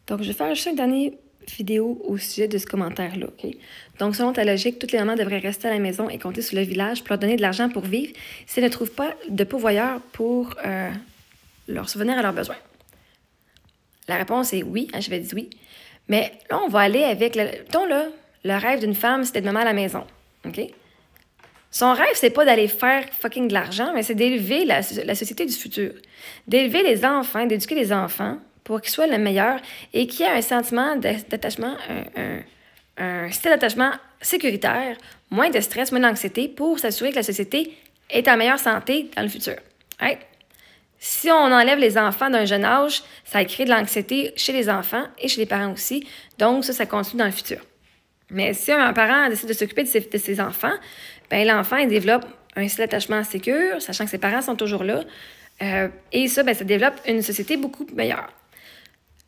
Donc, je vais faire juste une dernière vidéo au sujet de ce commentaire-là, OK? Donc, selon ta logique, toutes les mamans devraient rester à la maison et compter sur le village pour leur donner de l'argent pour vivre si elles ne trouvent pas de pourvoyeur pour leur subvenir à leurs besoins. La réponse est oui, je vais dire oui. Mais là, on va aller avec, le rêve d'une femme, c'est d'être maman à la maison, OK? Son rêve, c'est pas d'aller faire fucking de l'argent, mais c'est d'élever la société du futur. D'élever les enfants, d'éduquer les enfants pour qu'ils soient le meilleur et qu'il y ait un sentiment d'attachement, un style d'attachement sécuritaire, moins de stress, moins d'anxiété pour s'assurer que la société est en meilleure santé dans le futur. Right? Si on enlève les enfants d'un jeune âge, ça crée de l'anxiété chez les enfants et chez les parents aussi. Donc, ça continue dans le futur. Mais si un parent décide de s'occuper de ses enfants, ben l'enfant, il développe un style d'attachement sécure, sachant que ses parents sont toujours là. Et ça, ben, ça développe une société beaucoup meilleure.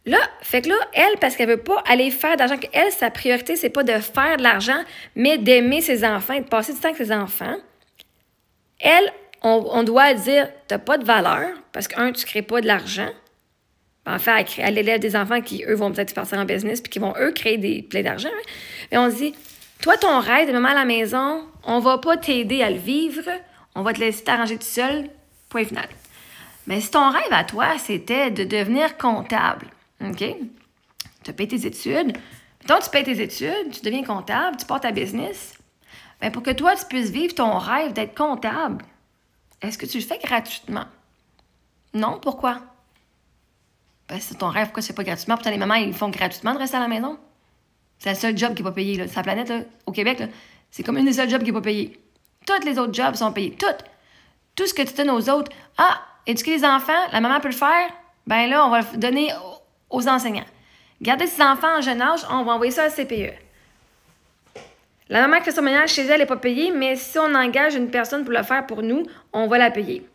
Là, elle, parce qu'elle veut pas aller faire d'argent, qu'elle, sa priorité, c'est pas de faire de l'argent, mais d'aimer ses enfants et de passer du temps avec ses enfants. Elle, on doit dire, t'as pas de valeur, parce que, tu crées pas de l'argent. En fait, elle élève des enfants qui, eux, vont peut-être partir en business puis qui vont, eux, créer plein d'argent. Hein? Mais on se dit, toi, ton rêve de maman à la maison, on va pas t'aider à le vivre, on va te laisser t'arranger tout seul, point final. Mais si ton rêve à toi, c'était de devenir comptable, OK? Tu payes tes études. Mettons, tu payes tes études, tu deviens comptable, tu portes ta business. Bien, pour que toi, tu puisses vivre ton rêve d'être comptable, est-ce que tu le fais gratuitement? Non, pourquoi? Ben, c'est ton rêve, pourquoi tu ne fais pas gratuitement? Pourtant, les mamans, ils font gratuitement de rester à la maison. C'est le seul job qui n'est pas payé. Là. Sur la planète, là, au Québec, là, c'est comme une des seuls jobs qui n'est pas payé. Tous les autres jobs sont payés. Tout ce que tu donnes aux autres. Ah, éduquer les enfants, la maman peut le faire. Ben là, on va le donner aux enseignants. Garder ses enfants en jeune âge, on va envoyer ça à la CPE. La maman qui fait son ménage chez elle n'est pas payée, mais si on engage une personne pour le faire pour nous, on va la payer.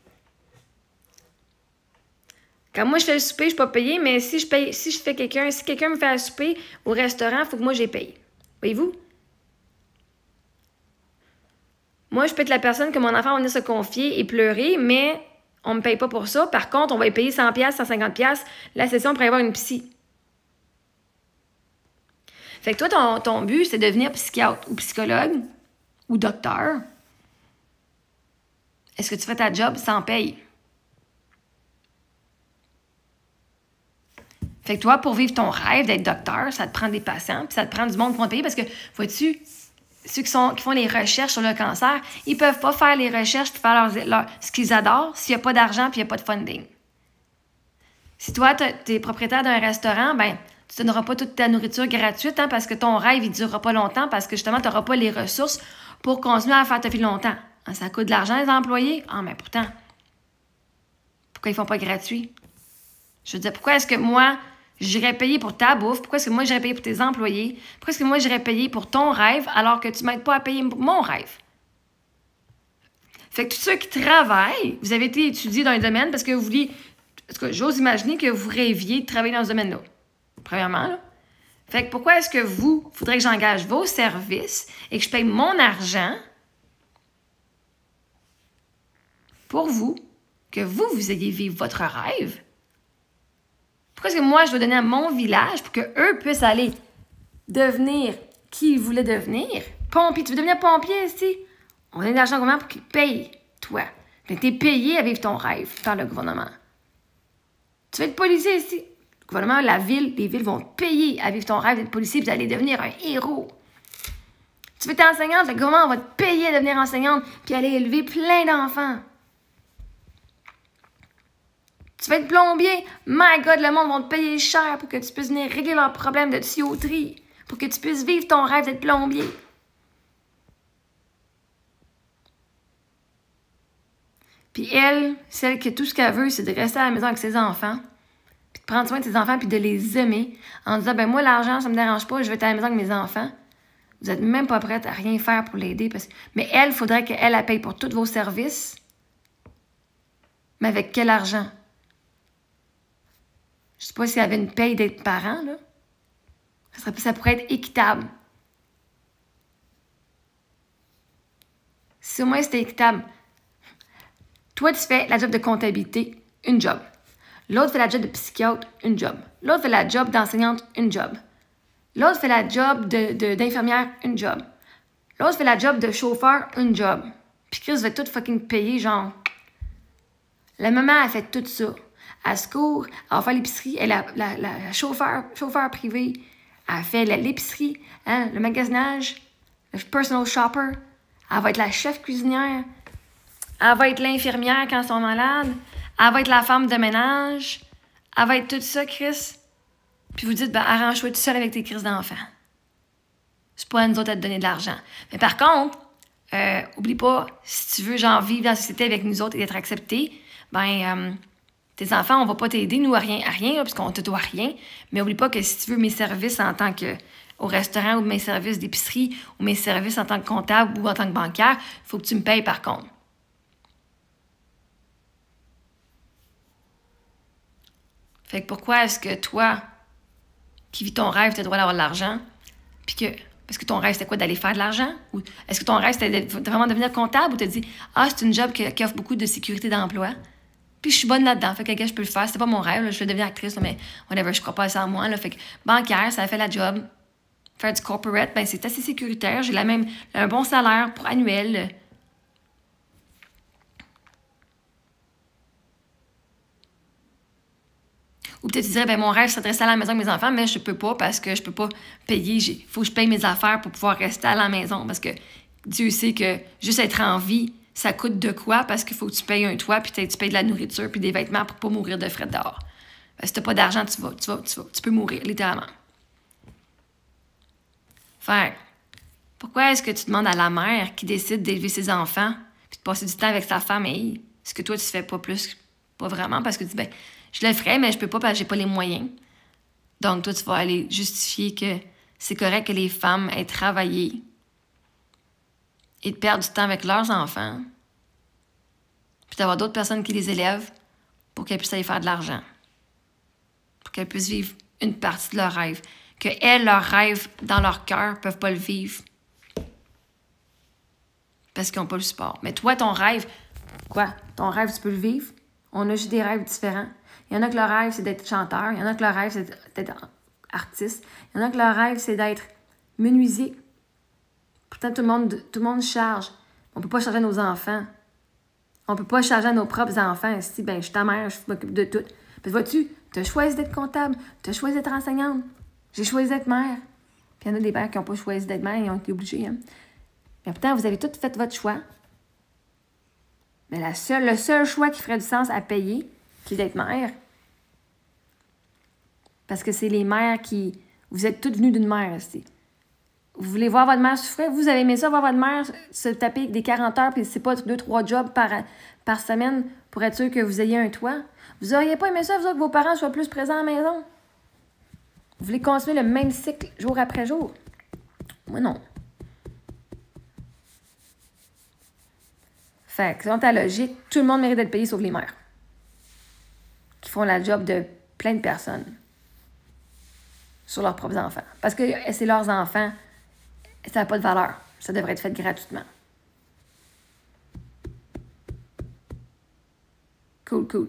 Quand moi, je fais le souper, je ne suis pas payée, mais si quelqu'un me fait un souper au restaurant, il faut que moi, j'ai payé. Voyez-vous? Moi, je peux être la personne que mon enfant va venir se confier et pleurer, mais on ne me paye pas pour ça. Par contre, on va lui payer 100$, 150$ la session pour aller voir une psy. Fait que toi, ton but, c'est de devenir psychiatre ou psychologue ou docteur. Est-ce que tu fais ta job sans paye? Fait que toi, pour vivre ton rêve d'être docteur, ça te prend des patients, puis ça te prend du monde qui vont te payer parce que, vois-tu, ceux qui font les recherches sur le cancer, ils peuvent pas faire les recherches puis faire ce qu'ils adorent s'il n'y a pas d'argent puis il n'y a pas de funding. Si toi, tu es propriétaire d'un restaurant, ben tu ne donneras pas toute ta nourriture gratuite hein, parce que ton rêve, il ne durera pas longtemps parce que justement, tu n'auras pas les ressources pour continuer à faire ta vie longtemps. Hein, ça coûte de l'argent, les employés. Ah, mais pourtant, pourquoi ils ne font pas gratuit? Je veux dire, pourquoi est-ce que moi, j'irais payer pour ta bouffe? Pourquoi est-ce que moi, j'irais payer pour tes employés? Pourquoi est-ce que moi, j'irais payer pour ton rêve alors que tu ne m'aides pas à payer pour mon rêve? Fait que tous ceux qui travaillent, vous avez été étudiés dans un domaine parce que vous vouliez... En tout cas, j'ose imaginer que vous rêviez de travailler dans ce domaine-là. Premièrement, là. Fait que pourquoi est-ce que vous, faudrait que j'engage vos services et que je paye mon argent pour vous, que vous ayez vivre votre rêve? Pourquoi est-ce que moi, je dois donner à mon village pour qu'eux puissent aller devenir qui ils voulaient devenir? Pompier. Tu veux devenir pompier ici? On donne de l'argent au gouvernement pour qu'ils payent toi. Tu es payé à vivre ton rêve par le gouvernement. Tu veux être policier ici? Le gouvernement, les villes vont te payer à vivre ton rêve d'être policier et d'aller devenir un héros. Tu veux être enseignante? Le gouvernement va te payer à devenir enseignante puis aller élever plein d'enfants. Tu vas être plombier. My God, le monde va te payer cher pour que tu puisses venir régler leurs problèmes de tuyauterie. Pour que tu puisses vivre ton rêve d'être plombier. Puis elle, celle que tout ce qu'elle veut, c'est de rester à la maison avec ses enfants. Puis de prendre soin de ses enfants puis de les aimer. En disant, ben moi, l'argent, ça me dérange pas, je vais être à la maison avec mes enfants. Vous n'êtes même pas prête à rien faire pour l'aider. Mais elle, il faudrait qu'elle paye pour tous vos services. Mais avec quel argent? Je ne sais pas s'il y avait une paye d'être parent, là. Ça pourrait être équitable. Si au moins c'était équitable. Toi, tu fais la job de comptabilité, une job. L'autre fait la job de psychiatre, une job. L'autre fait la job d'enseignante, une job. L'autre fait la job d'infirmière, une job. L'autre fait la job de chauffeur, une job. Puis Chris va tout fucking payer, genre. La maman, elle fait tout ça. Elle se court, elle va faire l'épicerie. Elle est la chauffeur privé. Elle fait l'épicerie, hein, le magasinage, le personal shopper. Elle va être la chef cuisinière. Elle va être l'infirmière quand ils sont malades. Elle va être la femme de ménage. Elle va être tout ça, Chris. Puis vous dites, ben, arrange-toi tout seul avec tes crises d'enfants. C'est pas à nous autres à te donner de l'argent. Mais par contre, oublie pas, si tu veux, genre, vivre dans la société avec nous autres et être accepté, ben, tes enfants, on va pas t'aider, nous, à rien, puisqu'on te doit rien. Mais oublie pas que si tu veux mes services en tant que au restaurant ou mes services d'épicerie ou mes services en tant que comptable ou en tant que bancaire, il faut que tu me payes par contre. Fait que pourquoi est-ce que toi, qui vis ton rêve, tu as le droit d'avoir de l'argent, puis que... Est-ce que ton rêve, c'était quoi, d'aller faire de l'argent? Ou est-ce que ton rêve, c'était de vraiment devenir comptable? Ou t'as dit, ah, c'est une job qui offre beaucoup de sécurité d'emploi. Puis je suis bonne là-dedans. Fait que je peux le faire. C'était pas mon rêve. Là. Je vais devenir actrice, là, mais whatever, je crois pas ça en moi. Là. Fait que bancaire, ça a fait la job. Faire du corporate, ben c'est assez sécuritaire. J'ai un bon salaire pour annuel. Ou peut-être tu dirais, ben mon rêve, c'est de rester à la maison avec mes enfants, mais je peux pas parce que je peux pas payer. Il faut que je paye mes affaires pour pouvoir rester à la maison. Parce que Dieu sait que juste être en vie, ça coûte de quoi? Parce qu'il faut que tu payes un toit, puis tu payes de la nourriture, puis des vêtements pour pas mourir de frais dehors. Si t'as pas d'argent, tu peux mourir, littéralement. Fait pourquoi est-ce que tu demandes à la mère qui décide d'élever ses enfants, puis de passer du temps avec sa famille, ce que toi, tu fais pas plus, pas vraiment, parce que tu dis, ben, je le ferais, mais je peux pas parce que j'ai pas les moyens. Donc, toi, tu vas aller justifier que c'est correct que les femmes aient travaillé et de perdre du temps avec leurs enfants, puis d'avoir d'autres personnes qui les élèvent pour qu'elles puissent aller faire de l'argent, pour qu'elles puissent vivre une partie de leur rêve, que elles, leurs rêves dans leur cœur, peuvent pas le vivre parce qu'ils n'ont pas le support. Mais toi, ton rêve, quoi? Ton rêve, tu peux le vivre? On a juste des rêves différents. Il y en a que leur rêve, c'est d'être chanteur. Il y en a que leur rêve, c'est d'être artiste. Il y en a que leur rêve, c'est d'être menuisier. Pourtant, tout le monde charge. On ne peut pas charger nos enfants. On ne peut pas charger nos propres enfants. Si, ben, je suis ta mère, je m'occupe de tout. Puis vois-tu, tu as choisi d'être comptable, tu as choisi d'être enseignante. J'ai choisi d'être mère. Puis il y en a des pères qui n'ont pas choisi d'être mère, ils ont été obligés. Hein. Mais pourtant, vous avez tous fait votre choix. Mais le seul choix qui ferait du sens à payer, c'est d'être mère. Parce que c'est les mères qui... Vous êtes toutes venues d'une mère, ici. Vous voulez voir votre mère souffrir? Vous avez aimé ça, voir votre mère se taper des 40 heures, puis c'est pas 2-3 jobs par semaine pour être sûr que vous ayez un toit? Vous auriez pas aimé ça, vous autres, que vos parents soient plus présents à la maison? Vous voulez continuer le même cycle jour après jour? Moi, non. Fait que, selon ta logique, tout le monde mérite d'être payé sauf les mères. Qui font la job de plein de personnes. Sur leurs propres enfants. Parce que c'est leurs enfants, ça n'a pas de valeur. Ça devrait être fait gratuitement. Cool.